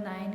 9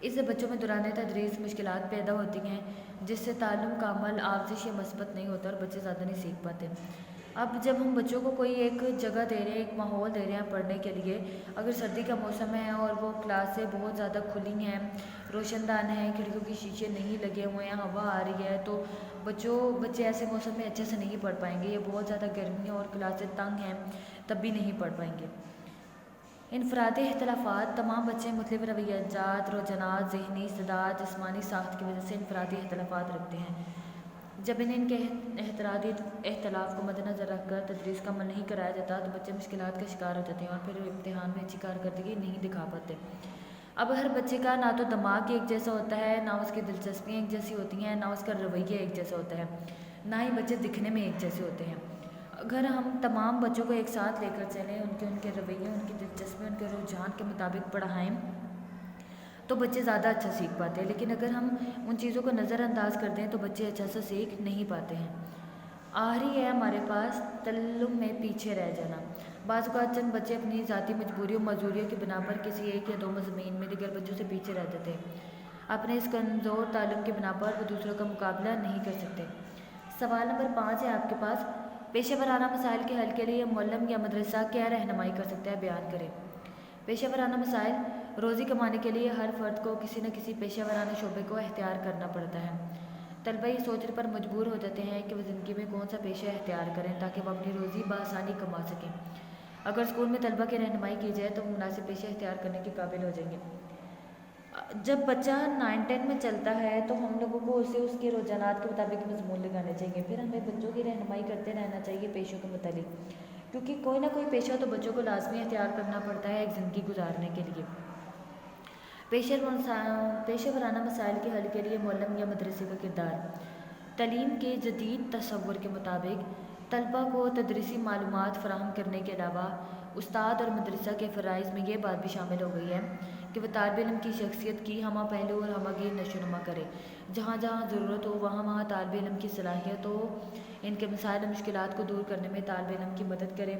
اس سے بچوں میں دوران تدریس مشکلات پیدا ہوتی ہیں، جس سے تعلم کا عمل آموزش یا مثبت نہیں ہوتا اور بچے زیادہ نہیں سیکھ پاتے۔ اب جب ہم بچوں کو کوئی ایک جگہ دے رہے ہیں، ایک ماحول دے رہے ہیں پڑھنے کے لیے، اگر سردی کا موسم ہے اور وہ کلاسیں بہت زیادہ کھلی ہیں، روشن دان ہیں، کھڑکیوں کے شیشے نہیں لگے ہوئے ہیں، ہوا آ رہی ہے، تو بچے ایسے موسم میں اچھے سے نہیں پڑھ پائیں گے، یا بہت زیادہ گرمی ہے اور کلاسیں تنگ ہیں تب بھی نہیں پڑھ پائیں گے۔ انفرادی اختلافات: تمام بچے مختلف رویات، رجحانات، ذہنی استعداد، جسمانی ساخت کی وجہ سے انفرادی اختلافات رکھتے ہیں۔ جب ان کے انفرادی اختلاف کو مد نظر رکھ کر تدریس کا عمل نہیں کرایا جاتا تو بچے مشکلات کا شکار ہو جاتے ہیں اور پھر امتحان میں اچھی کارکردگی نہیں دکھا پاتے۔ اب ہر بچے کا نہ تو دماغ ایک جیسا ہوتا ہے، نہ اس کی دلچسپیاں ایک جیسی ہوتی ہیں، نہ اس کا رویہ ایک جیسا ہوتا ہے، نہ ہی بچے دکھنے میں ایک جیسے ہوتے ہیں۔ اگر ہم تمام بچوں کو ایک ساتھ لے کر چلیں، ان کے رویے، ان کی دلچسپی، ان کے رجحان کے مطابق پڑھائیں تو بچے زیادہ اچھا سیکھ پاتے ہیں، لیکن اگر ہم ان چیزوں کو نظر انداز کر دیں تو بچے اچھا سا سیکھ نہیں پاتے ہیں۔ آخری ہے ہمارے پاس تعلم میں پیچھے رہ جانا۔ بعض اوقات چند بچے اپنی ذاتی مجبوریوں معذوریوں کی بنا پر کسی ایک یا دو مضامین میں دیگر بچوں سے پیچھے رہ جاتے ہیں۔ اپنے اس کمزور تعلم کی بنا پر وہ دوسروں کا مقابلہ نہیں کر سکتے۔ سوال نمبر 5 ہے آپ کے پاس، پیشہ ورانہ مسائل کے حل کے لیے معلم یا مدرسہ کیا رہنمائی کر سکتا ہے، بیان کریں۔ پیشہ ورانہ مسائل: روزی کمانے کے لیے ہر فرد کو کسی نہ کسی پیشہ ورانہ شعبے کو اختیار کرنا پڑتا ہے۔ طلبہ یہ سوچنے پر مجبور ہو جاتے ہیں کہ وہ زندگی میں کون سا پیشہ اختیار کریں تاکہ وہ اپنی روزی بآسانی کما سکیں۔ اگر اسکول میں طلبہ کی رہنمائی کی جائے تو وہ مناسب پیشہ اختیار کرنے کے قابل ہو جائیں گے۔ جب بچہ 9-10 میں چلتا ہے تو ہم لوگوں کو اسے اس کے رجحانات کے مطابق مضمون لگانے چاہیے، پھر ہمیں بچوں کی رہنمائی کرتے رہنا چاہیے پیشوں کے متعلق، کیونکہ کوئی نہ کوئی پیشہ تو بچوں کو لازمی اختیار کرنا پڑتا ہے ایک زندگی گزارنے کے لیے۔ پیشہ ورانہ مسائل کے حل کے لیے معلم یا مدرسے کا کردار: تعلیم کے جدید تصور کے مطابق طلبہ کو تدریسی معلومات فراہم کرنے کے علاوہ استاد اور مدرسہ کے فرائض میں یہ بات بھی شامل ہو گئی ہے کہ وہ طالب علم کی شخصیت کی ہمہ پہلو اور ہمہ گیر نشو و نما کرے، جہاں جہاں ضرورت ہو وہاں طالب علم کی صلاحیت ہو، ان کے مسائل اور مشکلات کو دور کرنے میں طالب علم کی مدد کرے۔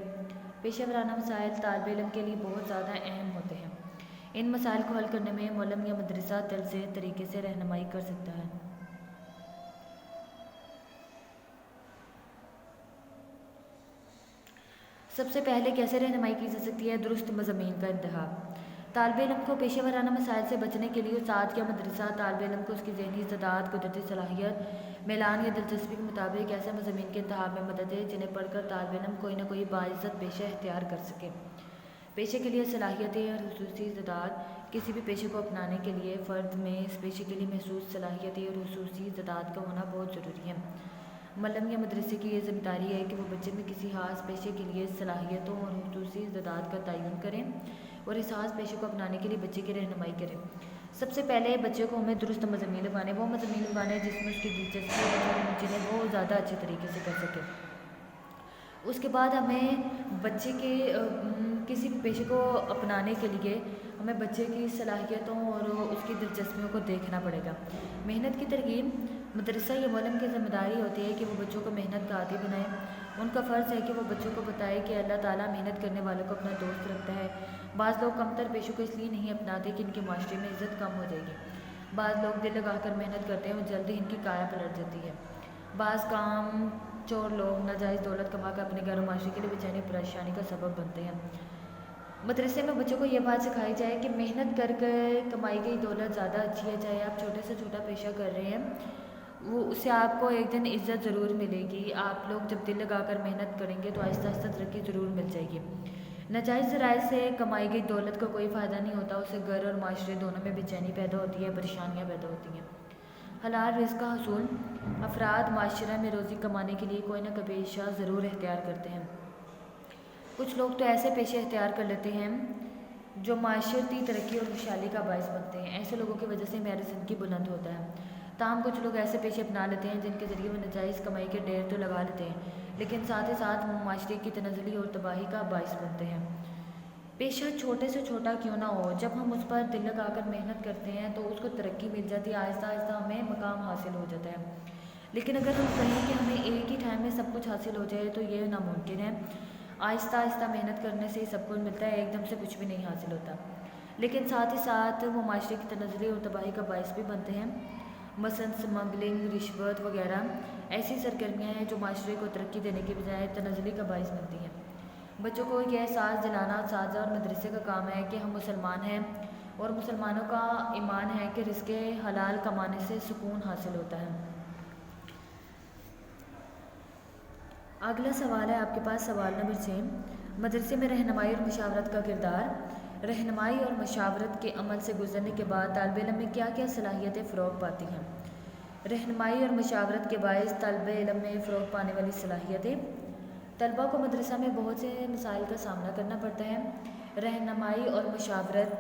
پیشہ ورانہ مسائل طالب علم کے لیے بہت زیادہ اہم ہوتے ہیں۔ ان مسائل کو حل کرنے میں معلم یا مدرسہ دلچسپ طریقے سے رہنمائی کر سکتا ہے۔ سب سے پہلے کیسے رہنمائی کی جا سکتی ہے؟ درست مضامین کا انتخاب: طالب علم کو پیشہ ورانہ مسائل سے بچنے کے لیے استاد یا مدرسہ طالب علم کو اس کی ذہنی استعداد، قدرتی صلاحیت، میلان یا دلچسپی کے مطابق ایسے مضامین کے انتخاب میں مدد دے جنہیں پڑھ کر طالب علم کوئی نہ کوئی باعزت پیشہ اختیار کر سکے۔ پیشے کے لیے صلاحیتیں اور خصوصی استعداد: کسی بھی پیشے کو اپنانے کے لیے فرد میں اس پیشے کے لیے محسوس صلاحیتیں اور خصوصی استعداد کا ہونا بہت ضروری ہے۔ معلم یا مدرسے کی یہ ذمہ داری ہے کہ وہ بچے میں کسی خاص پیشے کے لیے صلاحیتوں اور خصوصی استعداد کا تعین کریں اور اس خاص پیشے کو اپنانے کے لیے بچے کی رہنمائی کریں۔ سب سے پہلے بچے کو ہمیں درست مضامین لگانے، وہ مضامین لگانے جس میں اس کی دلچسپی ہے، جنہیں وہ زیادہ اچھے طریقے سے کر سکے۔ اس کے بعد ہمیں بچے کے کسی بھی پیشے کو اپنانے کے لیے ہمیں بچے کی صلاحیتوں اور اس کی دلچسپیوں کو دیکھنا پڑے گا۔ محنت کی ترغیب: مدرسہ یا معلم کی ذمہ داری ہوتی ہے کہ وہ بچوں کو محنت کا عادی بنائے۔ ان کا فرض ہے کہ وہ بچوں کو بتائے کہ اللہ تعالیٰ محنت کرنے والوں کو اپنا دوست رکھتا ہے۔ بعض لوگ کمتر پیشوں کو اس لیے نہیں اپناتے کہ ان کے معاشرے میں عزت کم ہو جائے گی۔ بعض لوگ دل لگا کر محنت کرتے ہیں اور جلدی ان کی کایا پلٹ جاتی ہے۔ بعض کام چور لوگ ناجائز دولت کما کر اپنے گھر و معاشرے کے لیے بے پریشانی کا سبب بنتے ہیں۔ مدرسے میں بچوں کو یہ بات سکھائی جائے کہ محنت کر کمائی گئی دولت زیادہ اچھی ہے، چاہے آپ چھوٹے سے چھوٹا پیشہ کر رہے ہیں، وہ اس سے آپ کو ایک دن عزت ضرور ملے گی۔ آپ لوگ جب دل لگا کر محنت کریں گے تو آہستہ آہستہ ترقی ضرور مل جائے گی۔ ناجائز ذرائع سے کمائی گئی دولت کا کوئی فائدہ نہیں ہوتا، اس سے گھر اور معاشرے دونوں میں بے چینی پیدا ہوتی ہے، پریشانیاں پیدا ہوتی ہیں۔ حلال رزق کا حصول: افراد معاشرہ میں روزی کمانے کے لیے کوئی نہ کوئی پیشہ ضرور اختیار کرتے ہیں۔ کچھ لوگ تو ایسے پیشے اختیار کر لیتے ہیں جو معاشرتی ترقی اور خوشحالی کا باعث بنتے ہیں۔ ایسے لوگوں کی وجہ سے معیار زندگی بلند ہوتا ہے۔ تاہم کچھ لوگ ایسے پیشے اپنا لیتے ہیں جن کے ذریعے وہ ناجائز کمائی کے ڈیر تو لگا لیتے ہیں، لیکن ساتھ ہی ساتھ وہ معاشرے کی تنزلی اور تباہی کا باعث بنتے ہیں۔ پیشہ چھوٹے سے چھوٹا کیوں نہ ہو، جب ہم اس پر دل لگا کر محنت کرتے ہیں تو اس کو ترقی مل جاتی ہے، آہستہ آہستہ ہمیں مقام حاصل ہو جاتا ہے۔ لیکن اگر ہم کہیں کہ ہمیں ایک ہی ٹائم میں سب کچھ حاصل ہو جائے تو یہ ناممکن ہے۔ آہستہ آہستہ محنت کرنے سے ہی سب کچھ ملتا ہے، ایک دم سے کچھ بھی نہیں حاصل ہوتا۔ لیکن ساتھ ہی ساتھ وہ معاشرے کی تنزلی اور تباہی کا باعث بھی بنتے ہیں۔ مثلاً سمگلنگ، رشوت وغیرہ ایسی سرگرمیاں ہیں جو معاشرے کو ترقی دینے کے بجائے تنزلی کا باعث بنتی ہیں۔ بچوں کو یہ احساس دلانا اساتذہ اور مدرسے کا کام ہے کہ ہم مسلمان ہیں اور مسلمانوں کا ایمان ہے کہ رزق حلال کمانے سے سکون حاصل ہوتا ہے۔ اگلا سوال ہے آپ کے پاس، سوال نمبر 6، مدرسے میں رہنمائی اور مشاورت کا کردار۔ رہنمائی اور مشاورت کے عمل سے گزرنے کے بعد طالب علم میں کیا کیا صلاحیتیں فروغ پاتی ہیں؟ رہنمائی اور مشاورت کے باعث طالب علم میں فروغ پانے والی صلاحیتیں: طلباء کو مدرسہ میں بہت سے مسائل کا سامنا کرنا پڑتا ہے۔ رہنمائی اور مشاورت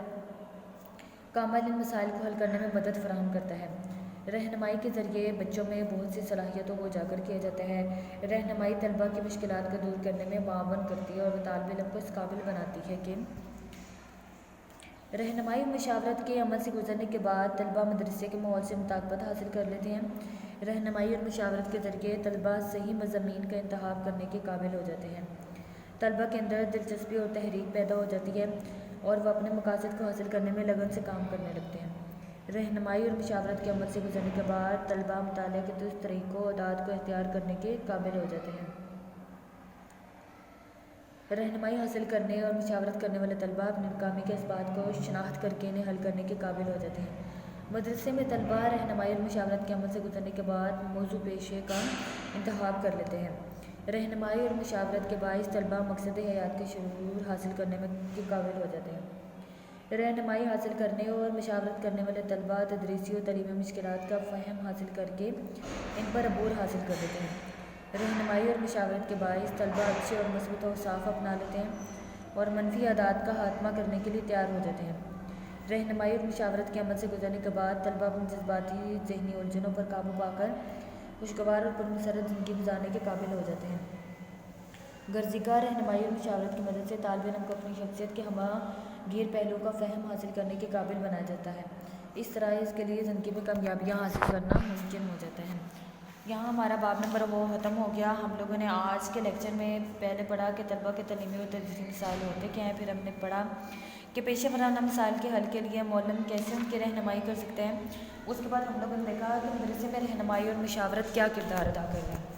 کا عمل ان مسائل کو حل کرنے میں مدد فراہم کرتا ہے۔ رہنمائی کے ذریعے بچوں میں بہت سی صلاحیتوں کو اجاگر کیا جاتا ہے۔ رہنمائی طلباء کی مشکلات کو دور کرنے میں معاون کرتی ہے اور طالب علم کو اس قابل بناتی ہے کہ رہنمائی اور مشاورت کے عمل سے گزرنے کے بعد طلباء مدرسے کے ماحول سے مطابقت حاصل کر لیتے ہیں۔ رہنمائی اور مشاورت کے ذریعے طلباء صحیح مضامین کا انتخاب کرنے کے قابل ہو جاتے ہیں۔ طلباء کے اندر دلچسپی اور تحریک پیدا ہو جاتی ہے اور وہ اپنے مقاصد کو حاصل کرنے میں لگن سے کام کرنے لگتے ہیں۔ رہنمائی اور مشاورت کے عمل سے گزرنے کے بعد طلباء مطالعہ کے درست طریقوں اور عادات کو اختیار کرنے کے قابل ہو جاتے ہیں۔ رہنمائی حاصل کرنے اور مشاورت کرنے والے طلباء اپنی ناکامی کے اسباب کو شناخت کر کے انہیں حل کرنے کے قابل ہو جاتے ہیں۔ مدرسے میں طلباء رہنمائی اور مشاورت کے عمل سے گزرنے کے بعد موضوع پیشے کا انتخاب کر لیتے ہیں۔ رہنمائی اور مشاورت کے باعث طلباء مقصد حیات کے شعور حاصل کرنے کے قابل ہو جاتے ہیں۔ رہنمائی حاصل کرنے اور مشاورت کرنے والے طلباء تدریسی اور تعلیمی مشکلات کا فہم حاصل کر کے ان پر عبور حاصل کر لیتے ہیں۔ رہنمائی اور مشاورت کے باعث طلباء اچھے اور مثبت اوصاف اپنا لیتے ہیں اور منفی عادات کا خاتمہ کرنے کے لیے تیار ہو جاتے ہیں۔ رہنمائی اور مشاورت کے عمل سے گزرنے کے بعد طلباء اپنی جذباتی ذہنی الجھنوں پر قابو پا کر خوشگوار اور پرمسرت زندگی گزارنے کے قابل ہو جاتے ہیں۔ غرضیگاہ رہنمائی اور مشاورت کی مدد سے طالب علم کو اپنی شخصیت کے ہمہ گیر پہلوؤں کا فہم حاصل کرنے کے قابل بنایا جاتا ہے۔ اس طرح اس کے لیے زندگی میں کامیابیاں حاصل کرنا ممکن ہو جاتا ہے۔ یہاں ہمارا باب نمبر وہ ختم ہو گیا۔ ہم لوگوں نے آج کے لیکچر میں پہلے پڑھا کہ طلباء کے تعلیمی اور تدریسی مسائل ہوتے کیا ہیں، پھر ہم نے پڑھا کہ پیشہ ورانہ مسائل کے حل کے لیے معلم کیسے ان کی رہنمائی کر سکتے ہیں۔ اس کے بعد ہم لوگوں نے دیکھا کہ مدرسے میں رہنمائی اور مشاورت کیا کردار ادا کر رہے ہیں۔